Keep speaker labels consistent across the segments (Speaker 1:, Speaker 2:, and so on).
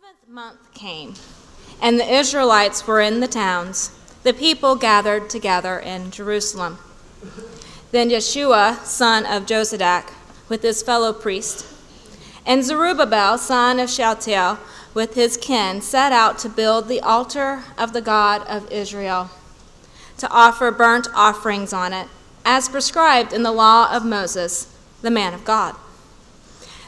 Speaker 1: 7th month came, and the Israelites were in the towns. The people gathered together in Jerusalem. Then Yeshua, son of Josadak, with his fellow priest, and Zerubbabel, son of Shealtiel, with his kin, set out to build the altar of the God of Israel, to offer burnt offerings on it, as prescribed in the law of Moses, the man of God.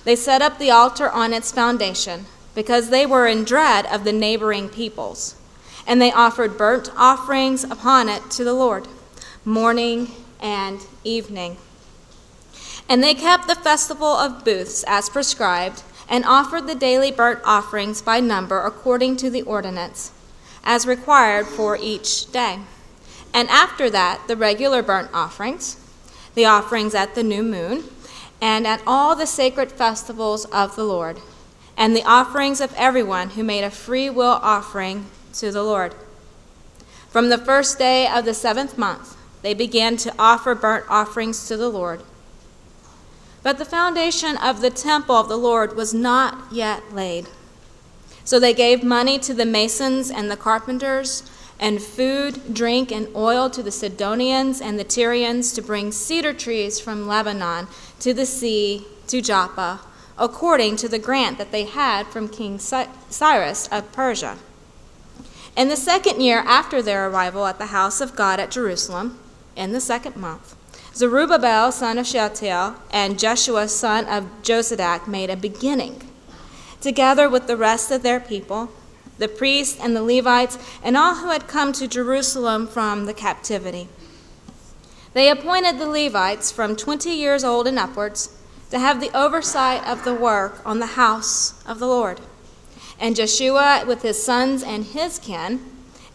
Speaker 1: They set up the altar on its foundation, because they were in dread of the neighboring peoples, and they offered burnt offerings upon it to the Lord, morning and evening. And they kept the festival of booths as prescribed, and offered the daily burnt offerings by number according to the ordinance, as required for each day. And after that, the regular burnt offerings, the offerings at the new moon, and at all the sacred festivals of the Lord, and the offerings of everyone who made a free will offering to the Lord. From the first day of the 7th month, they began to offer burnt offerings to the Lord. But the foundation of the temple of the Lord was not yet laid. So they gave money to the masons and the carpenters, and food, drink, and oil to the Sidonians and the Tyrians to bring cedar trees from Lebanon to the sea to Joppa, according to the grant that they had from King Cyrus of Persia. In the 2nd year after their arrival at the house of God at Jerusalem, in the 2nd month, Zerubbabel, son of Shealtiel, and Jeshua, son of Josadak, made a beginning, together with the rest of their people, the priests and the Levites, and all who had come to Jerusalem from the captivity. They appointed the Levites from 20 years old and upwards to have the oversight of the work on the house of the Lord. And Jeshua with his sons and his kin,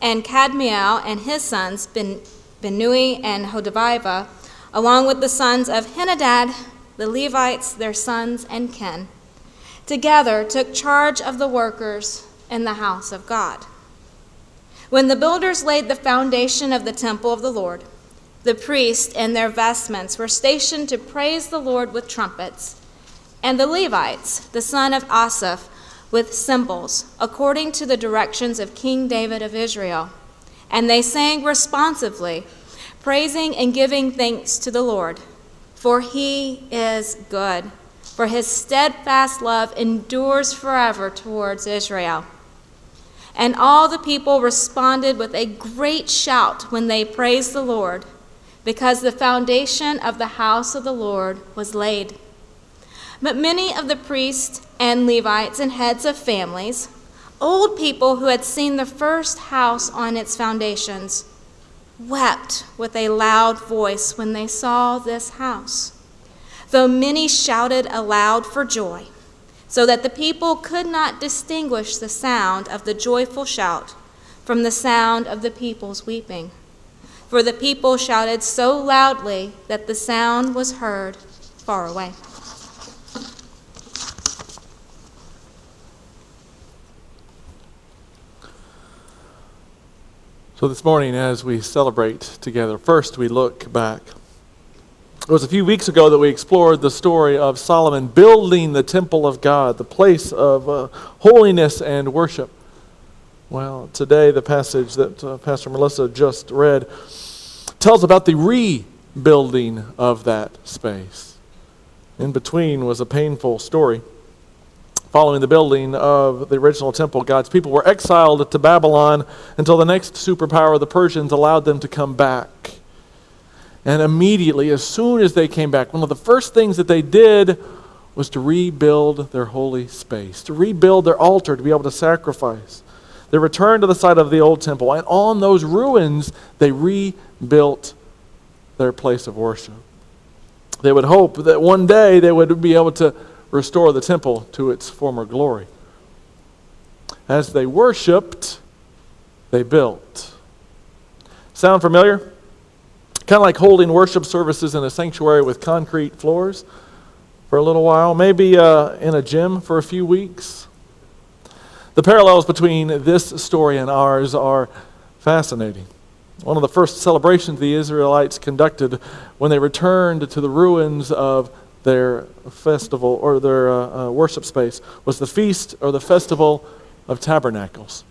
Speaker 1: and Kadmiel and his sons, Benui and Hodaviah, along with the sons of Henadad, the Levites, their sons and kin, together took charge of the workers in the house of God. When the builders laid the foundation of the temple of the Lord, the priests in their vestments were stationed to praise the Lord with trumpets, and the Levites, the son of Asaph, with cymbals, according to the directions of King David of Israel. And they sang responsively, praising and giving thanks to the Lord, for he is good, for his steadfast love endures forever towards Israel. And all the people responded with a great shout when they praised the Lord, because the foundation of the house of the Lord was laid. But many of the priests and Levites and heads of families, old people who had seen the first house on its foundations, wept with a loud voice when they saw this house, though many shouted aloud for joy, so that the people could not distinguish the sound of the joyful shout from the sound of the people's weeping. For the people shouted so loudly that the sound was heard far away.
Speaker 2: So this morning, as we celebrate together, first we look back. It was a few weeks ago that we explored the story of Solomon building the temple of God, the place of holiness and worship. Well, today the passage that Pastor Melissa just read tells about the rebuilding of that space. In between was a painful story. Following the building of the original temple, God's people were exiled to Babylon until the next superpower, the Persians, allowed them to come back. And immediately, as soon as they came back, one of the first things that they did was to rebuild their holy space, to rebuild their altar, to be able to sacrifice. They returned to the site of the old temple, and on those ruins, they rebuilt their place of worship. They would hope that one day they would be able to restore the temple to its former glory. As they worshiped, they built. Sound familiar? Kind of like holding worship services in a sanctuary with concrete floors for a little while, maybe in a gym for a few weeks. The parallels between this story and ours are fascinating. One of the first celebrations the Israelites conducted when they returned to the ruins of their festival or their worship space was the feast or the festival of Tabernacles.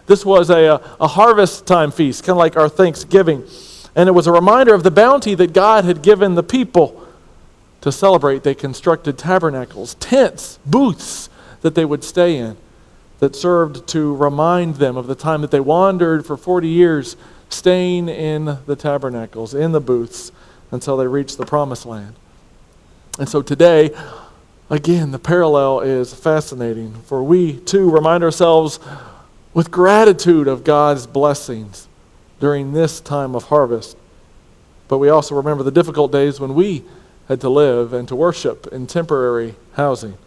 Speaker 2: This was a harvest time feast, kind of like our Thanksgiving. And it was a reminder of the bounty that God had given the people. To celebrate, they constructed tabernacles, tents, booths that they would stay in, that served to remind them of the time that they wandered for 40 years, staying in the tabernacles, in the booths, until they reached the promised land. And so today, again, the parallel is fascinating, for we too remind ourselves with gratitude of God's blessings during this time of harvest. But we also remember the difficult days when we had to live and to worship in temporary housing.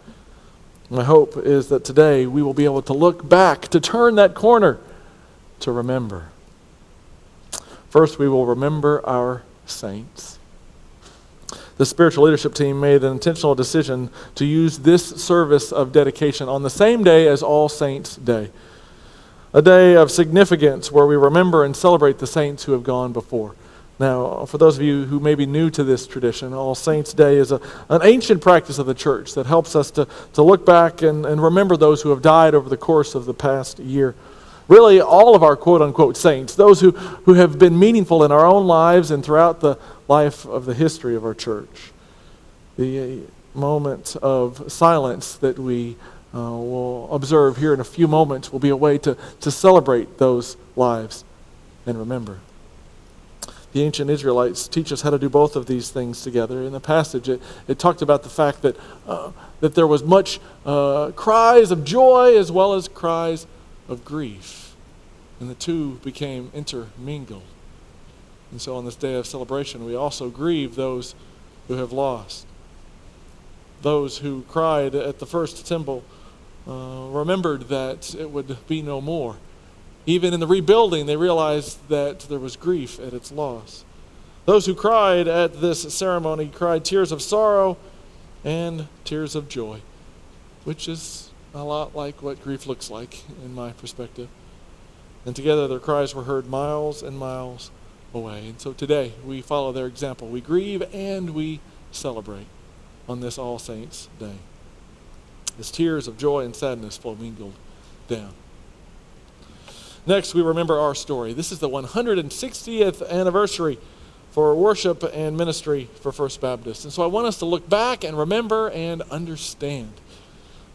Speaker 2: My hope is that today we will be able to look back, to turn that corner, to remember. First, we will remember our saints. The spiritual leadership team made an intentional decision to use this service of dedication on the same day as All Saints' Day, a day of significance where we remember and celebrate the saints who have gone before. Now, for those of you who may be new to this tradition, All Saints' Day is an ancient practice of the church that helps us to look back and remember those who have died over the course of the past year. Really, all of our quote-unquote saints, those who have been meaningful in our own lives and throughout the life of the history of our church. The moment of silence that we will observe here in a few moments will be a way to celebrate those lives and remember. The ancient Israelites teach us how to do both of these things together. In the passage, it talked about the fact that there was much cries of joy as well as cries of grief. And the two became intermingled. And so on this day of celebration, we also grieve those who have lost. Those who cried at the first temple remembered that it would be no more. Even in the rebuilding, they realized that there was grief at its loss. Those who cried at this ceremony cried tears of sorrow and tears of joy, which is a lot like what grief looks like in my perspective. And together their cries were heard miles and miles away. And so today we follow their example. We grieve and we celebrate on this All Saints' Day, as tears of joy and sadness flow mingled down. Next, we remember our story. This is the 160th anniversary for worship and ministry for First Baptist. And so I want us to look back and remember and understand.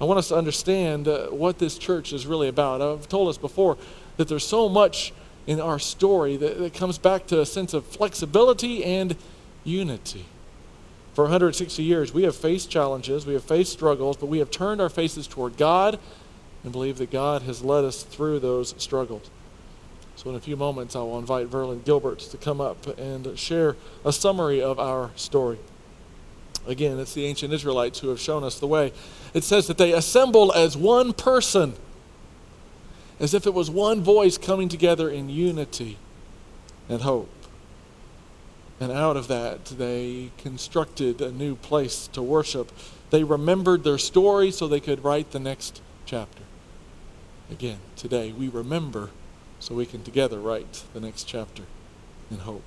Speaker 2: I want us to understand what this church is really about. I've told us before that there's so much in our story that comes back to a sense of flexibility and unity. For 160 years, we have faced challenges, we have faced struggles, but we have turned our faces toward God and believe that God has led us through those struggles. So in a few moments, I will invite Verlin Gilbert to come up and share a summary of our story. Again, it's the ancient Israelites who have shown us the way. It says that they assembled as one person, as if it was one voice coming together in unity and hope. And out of that, they constructed a new place to worship. They remembered their story so they could write the next chapter. Again, today we remember so we can together write the next chapter in hope.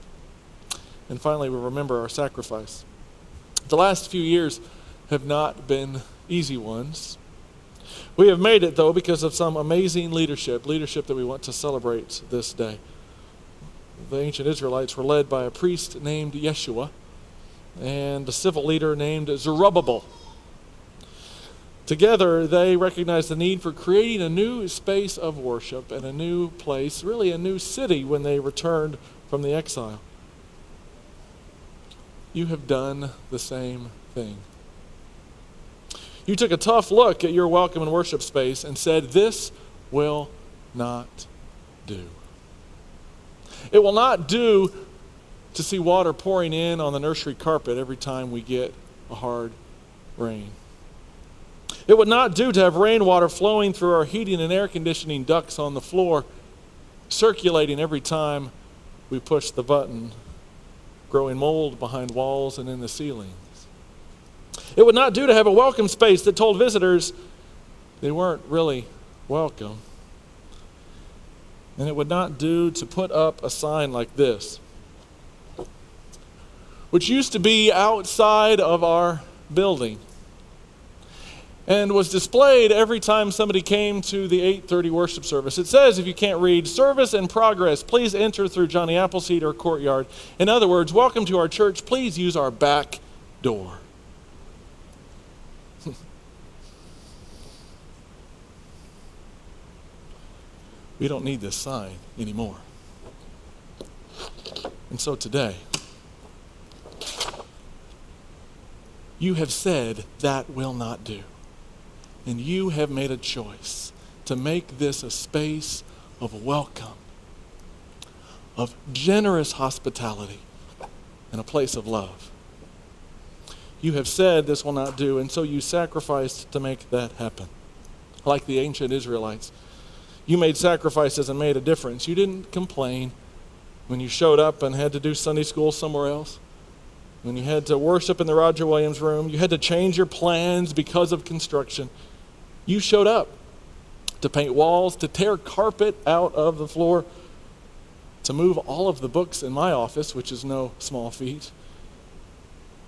Speaker 2: And finally, we remember our sacrifice. The last few years have not been easy ones. We have made it, though, because of some amazing leadership that we want to celebrate this day. The ancient Israelites were led by a priest named Yeshua and a civil leader named Zerubbabel. Together, they recognized the need for creating a new space of worship and a new place, really a new city when they returned from the exile. You have done the same thing. You took a tough look at your welcome and worship space and said, this will not do. It will not do to see water pouring in on the nursery carpet every time we get a hard rain. It would not do to have rainwater flowing through our heating and air conditioning ducts on the floor, circulating every time we push the button, growing mold behind walls and in the ceilings. It would not do to have a welcome space that told visitors they weren't really welcome. And it would not do to put up a sign like this, which used to be outside of our building. and was displayed every time somebody came to the 8:30 worship service. It says, if you can't read, "Service in progress. Please enter through Johnny Appleseed or courtyard." In other words, welcome to our church. Please use our back door. We don't need this sign anymore. And so today, you have said that will not do. And you have made a choice to make this a space of welcome, of generous hospitality, and a place of love. You have said this will not do, and so you sacrificed to make that happen. Like the ancient Israelites, you made sacrifices and made a difference. You didn't complain when you showed up and had to do Sunday school somewhere else, when you had to worship in the Roger Williams room, you had to change your plans because of construction. You showed up to paint walls, to tear carpet out of the floor, to move all of the books in my office, which is no small feat.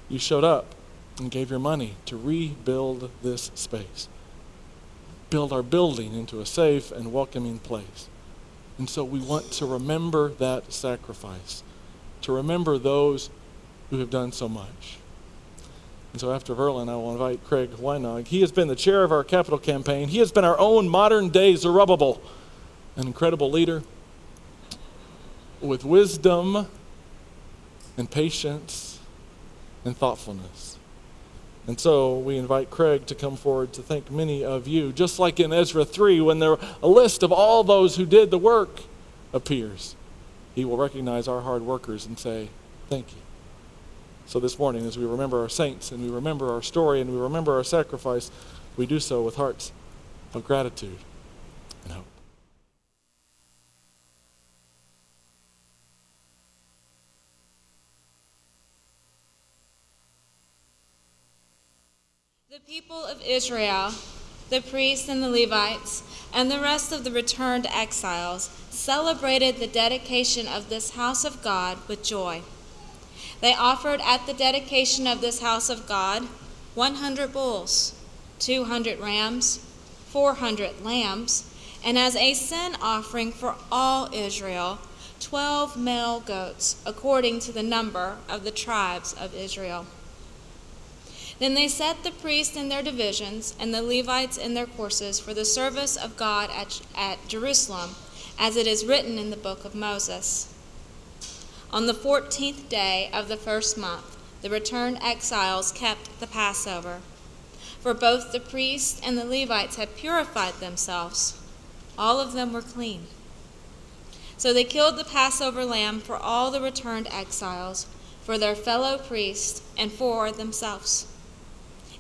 Speaker 2: You showed up and gave your money to rebuild this space, build our building into a safe and welcoming place. And so we want to remember that sacrifice, to remember those who have done so much. And so after Verlin, I will invite Craig Weinog. He has been the chair of our capital campaign. He has been our own modern-day Zerubbabel, an incredible leader with wisdom and patience and thoughtfulness. And so we invite Craig to come forward to thank many of you. Just like in Ezra 3, when a list of all those who did the work appears, he will recognize our hard workers and say, thank you. So this morning, as we remember our saints and we remember our story and we remember our sacrifice, we do so with hearts of gratitude and hope.
Speaker 1: The people of Israel, the priests and the Levites, and the rest of the returned exiles celebrated the dedication of this house of God with joy. They offered at the dedication of this house of God 100 bulls, 200 rams, 400 lambs, and as a sin offering for all Israel, 12 male goats, according to the number of the tribes of Israel. Then they set the priests in their divisions and the Levites in their courses for the service of God at Jerusalem, as it is written in the book of Moses. On the 14th day of the first month, the returned exiles kept the Passover, for both the priests and the Levites had purified themselves. All of them were clean. So they killed the Passover lamb for all the returned exiles, for their fellow priests, and for themselves.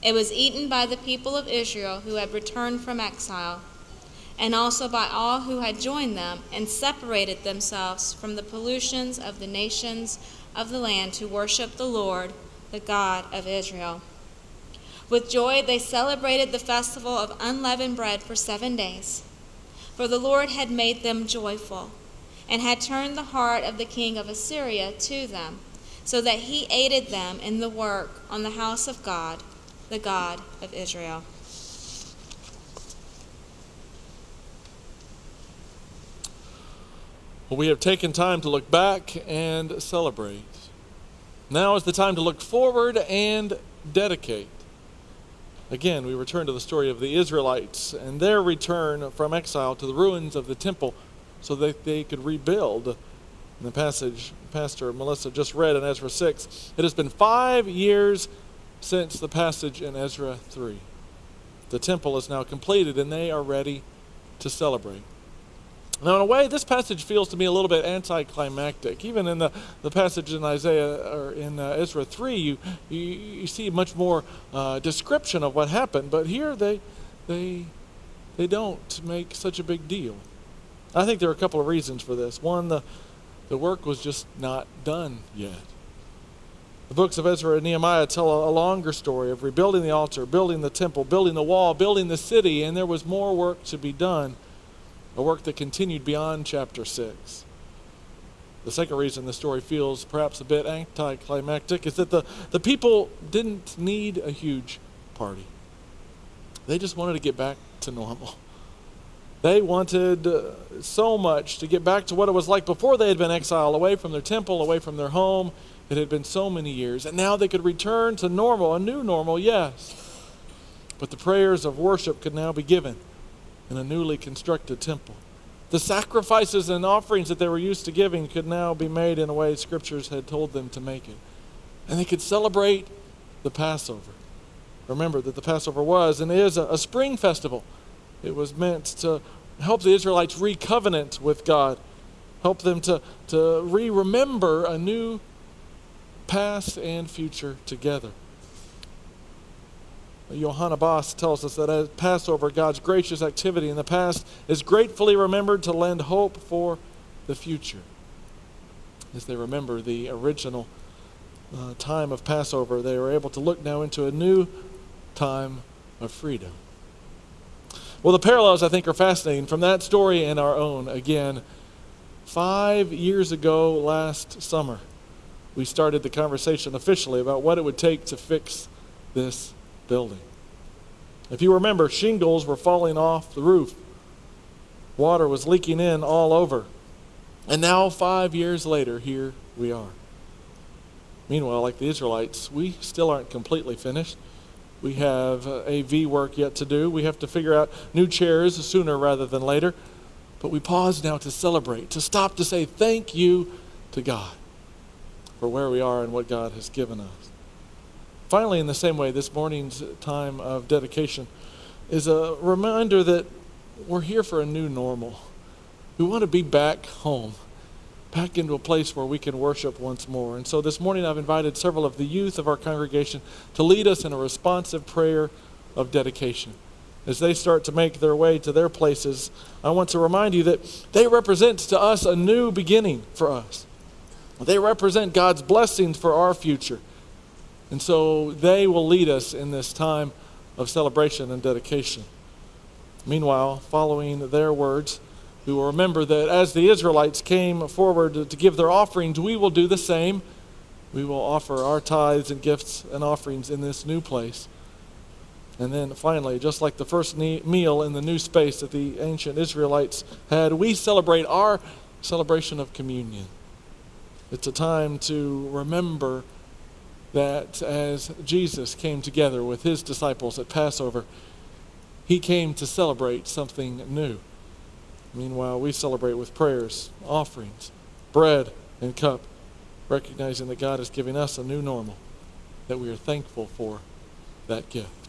Speaker 1: It was eaten by the people of Israel who had returned from exile, and also by all who had joined them and separated themselves from the pollutions of the nations of the land to worship the Lord, the God of Israel. With joy they celebrated the festival of unleavened bread for 7 days, for the Lord had made them joyful, and had turned the heart of the king of Assyria to them, so that he aided them in the work on the house of God, the God of Israel.
Speaker 2: Well, we have taken time to look back and celebrate. Now is the time to look forward and dedicate. Again, we return to the story of the Israelites and their return from exile to the ruins of the temple so that they could rebuild. In the passage Pastor Melissa just read in Ezra 6, it has been 5 years since the passage in Ezra 3. The temple is now completed and they are ready to celebrate. Now, in a way, this passage feels to me a little bit anticlimactic. Even in the passage in Isaiah or in Ezra 3, you see much more description of what happened. But here they don't make such a big deal. I think there are a couple of reasons for this. One, the work was just not done yet. The books of Ezra and Nehemiah tell a longer story of rebuilding the altar, building the temple, building the wall, building the city, and there was more work to be done. A work that continued beyond chapter 6. The second reason the story feels perhaps a bit anticlimactic is that the people didn't need a huge party. They just wanted to get back to normal. They wanted so much to get back to what it was like before they had been exiled, away from their temple, away from their home. It had been so many years. And now they could return to normal, a new normal, yes. But the prayers of worship could now be given in a newly constructed temple. The sacrifices and offerings that they were used to giving could now be made in a way Scriptures had told them to make it. And they could celebrate the Passover. Remember that the Passover was and is a spring festival. It was meant to help the Israelites re-covenant with God, help them to re-remember a new past and future together. Johanna Boss tells us that at Passover, God's gracious activity in the past is gratefully remembered to lend hope for the future. As they remember the original time of Passover, they were able to look now into a new time of freedom. Well, the parallels, I think, are fascinating from that story and our own. Again, 5 years ago last summer, we started the conversation officially about what it would take to fix this building. If you remember, shingles were falling off the roof. Water was leaking in all over. And now, 5 years later, here we are. Meanwhile, like the Israelites, we still aren't completely finished. We have AV work yet to do. We have to figure out new chairs sooner rather than later. But we pause now to celebrate, to stop to say thank you to God for where we are and what God has given us. Finally, in the same way, this morning's time of dedication is a reminder that we're here for a new normal. We want to be back home, back into a place where we can worship once more. And so this morning I've invited several of the youth of our congregation to lead us in a responsive prayer of dedication. As they start to make their way to their places, I want to remind you that they represent to us a new beginning for us. They represent God's blessings for our future. And so they will lead us in this time of celebration and dedication. Meanwhile, following their words, we will remember that as the Israelites came forward to give their offerings, we will do the same. We will offer our tithes and gifts and offerings in this new place. And then finally, just like the first meal in the new space that the ancient Israelites had, we celebrate our celebration of communion. It's a time to remember that as Jesus came together with his disciples at Passover, he came to celebrate something new. Meanwhile, we celebrate with prayers, offerings, bread, and cup, recognizing that God is giving us a new normal, that we are thankful for that gift.